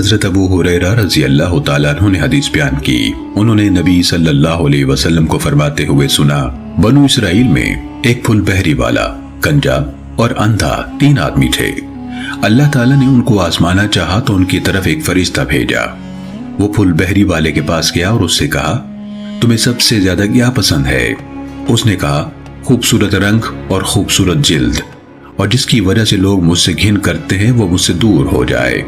حضرت ابو ہریرہ رضی اللہ تعالیٰ عنہ نے حدیث بیان کی۔ انہوں نے نبی صلی اللہ علیہ وسلم کو فرماتے ہوئے سنا، بنو اسرائیل میں ایک پھل بہری والا، گنجا اور اندھا 3 آدمی تھے۔ اللہ تعالیٰ نے ان کو آزمانا چاہا تو ان کی طرف ایک فرشتہ بھیجا۔ وہ پھل بہری والے کے پاس گیا اور اس سے کہا، تمہیں سب سے زیادہ کیا پسند ہے؟ اس نے کہا، خوبصورت رنگ اور خوبصورت جلد، اور جس کی وجہ سے لوگ مجھ سے گھن کرتے ہیں وہ مجھ سے دور ہو جائے۔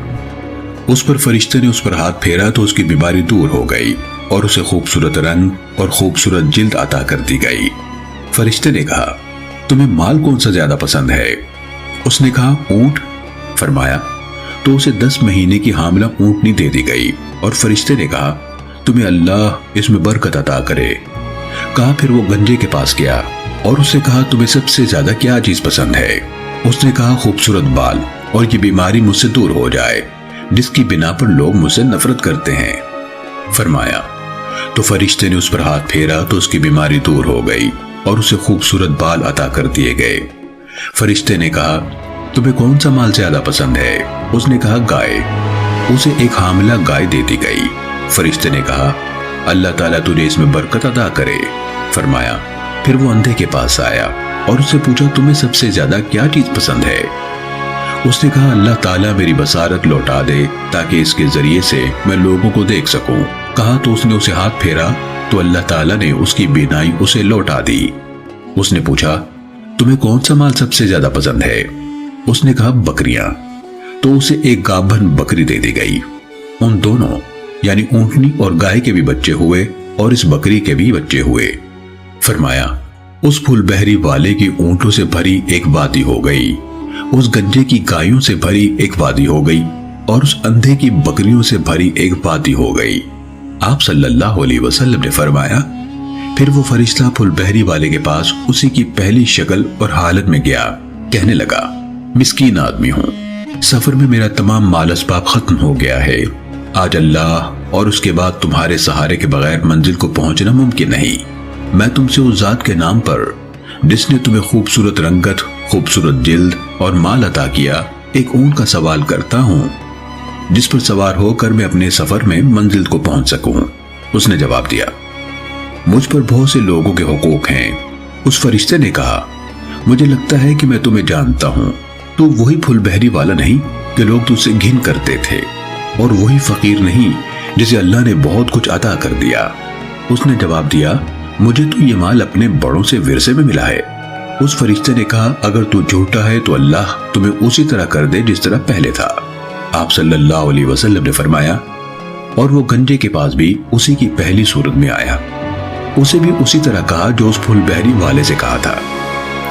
اس پر فرشتے نے اس پر ہاتھ پھیرا تو اس کی بیماری دور ہو گئی اور اسے خوبصورت رنگ اور خوبصورت جلد عطا کر دی گئی۔ فرشتے نے کہا، تمہیں مال کون سا زیادہ پسند ہے؟ اس نے کہا، اونٹ۔ فرمایا تو اسے 10 مہینے کی حاملہ اونٹنی دے دی گئی، اور فرشتے نے کہا، تمہیں اللہ اس میں برکت عطا کرے۔ کہا پھر وہ گنجے کے پاس گیا اور اس سے کہا، تمہیں سب سے زیادہ کیا چیز پسند ہے؟ اس نے کہا، خوبصورت بال اور یہ بیماری مجھ سے دور ہو جائے جس کی بنا پر لوگ مجھ سے نفرت کرتے ہیں۔ فرمایا تو فرشتے نے اس پر ہاتھ پھیرا تو اس کی بیماری دور ہو گئی اور اسے خوبصورت بال عطا کر دیے گئے۔ فرشتے نے کہا، تمہیں کون سا مال زیادہ پسند ہے؟ اس نے کہا، گائے۔ اسے ایک حاملہ گائے دے دی گئی۔ فرشتے نے کہا، اللہ تعالیٰ تجھے اس میں برکت عطا کرے۔ فرمایا پھر وہ اندھے کے پاس آیا اور اس سے پوچھا، تمہیں سب سے زیادہ کیا چیز پسند ہے؟ اس نے کہا، اللہ تعالیٰ میری بصارت لوٹا دے تاکہ اس کے ذریعے سے میں لوگوں کو دیکھ سکوں۔ کہا تو اس نے اسے ہاتھ پھیرا تو اللہ تعالیٰ نے اس کی بینائی اسے لوٹا دی۔ اس نے پوچھا، تمہیں کون سا مال سب سے زیادہ پسند ہے؟ اس نے کہا، بکریاں۔ تو اسے ایک گابھن بکری دے دی گئی۔ ان دونوں یعنی اونٹنی اور گائے کے بھی بچے ہوئے اور اس بکری کے بھی بچے ہوئے۔ فرمایا اس پھول بہری والے کی اونٹوں سے بھری ایک وادی ہو گئی، اس گنجے کی گایوں سے بھری ایک وادی ہو گئی، اور اس اندھے کی بکریوں سے بھری ایک وادی ہو گئی۔ آپ صلی اللہ علیہ وسلم نے فرمایا پھر وہ فرشتہ پھول بہری والے کے پاس اسی کی پہلی شکل اور حالت میں گیا، کہنے لگا، مسکین آدمی ہوں، سفر میں میرا تمام مال اسباب ختم ہو گیا ہے، آج اللہ اور اس کے بعد تمہارے سہارے کے بغیر منزل کو پہنچنا ممکن نہیں۔ میں تم سے اس ذات کے نام پر جس نے تمہیں خوبصورت رنگت، خوبصورت جلد اور مال عطا کیا، ایک اونٹ کا سوال کرتا ہوں جس پر سوار ہو کر میں اپنے سفر میں منزل کو پہنچ سکوں۔ اس نے جواب دیا، مجھ پر بہت سے لوگوں کے حقوق ہیں۔ اس فرشتے نے کہا، مجھے لگتا ہے کہ میں تمہیں جانتا ہوں، تو وہی پھول بہری والا نہیں کہ لوگ تجھ سے گھن کرتے تھے، اور وہی فقیر نہیں جسے اللہ نے بہت کچھ عطا کر دیا۔ اس نے جواب دیا، مجھے تو یہ مال اپنے بڑوں سے ورثے میں ملا ہے۔ اس فرشتے نے کہا، اگر تو جھوٹا ہے تو اللہ تمہیں اسی طرح کر دے جس طرح پہلے تھا۔ آپ صلی اللہ علیہ وسلم نے فرمایا، اور وہ گنجے کے پاس بھی اسی کی پہلی صورت میں آیا، اسے بھی اسی طرح کہا جو اس پھول بہری والے سے کہا تھا۔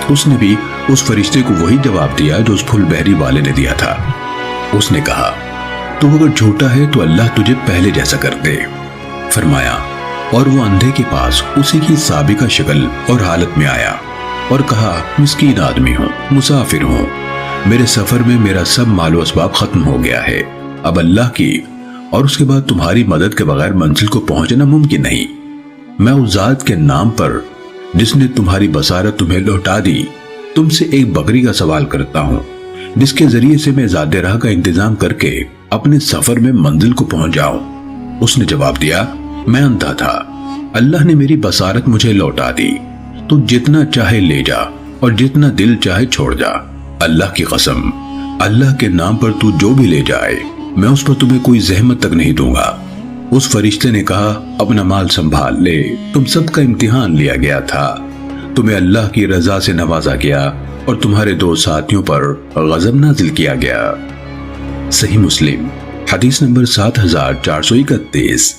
اس نے بھی اس فرشتے کو وہی جواب دیا جو اس پھول بہری والے نے دیا تھا۔ اس نے کہا، تو اگر جھوٹا ہے تو اللہ تجھے پہلے جیسا کر دے۔ فرمایا اور وہ اندھے کے پاس اسی کی سابقہ شکل اور حالت میں آیا اور کہا، مسکین آدمی ہوں، مسافر ہوں، میرے سفر میں میرا سب مال و اسباب ختم ہو گیا ہے، اب اللہ کی اور اس کے بعد تمہاری مدد کے بغیر منزل کو پہنچنا ممکن نہیں۔ میں اس ذات کے نام پر جس نے تمہاری بصارت تمہیں لوٹا دی، تم سے ایک بکری کا سوال کرتا ہوں جس کے ذریعے سے میں ذات راہ کا انتظام کر کے اپنے سفر میں منزل کو پہنچ جاؤں۔ اس نے جواب دیا، میں اندھا تھا، اللہ نے میری بصارت مجھے لوٹا دی، تو جتنا چاہے لے جا اور جتنا دل چاہے چھوڑ جا، اللہ کی قسم، اللہ کے نام پر تو جو بھی لے جائے میں اس پر تمہیں کوئی زحمت تک نہیں دوں گا۔ اس فرشتے نے کہا، اپنا مال سنبھال لے، تم سب کا امتحان لیا گیا تھا، تمہیں اللہ کی رضا سے نوازا گیا اور تمہارے 2 ساتھیوں پر غضب نازل کیا گیا۔ صحیح مسلم حدیث نمبر 7431۔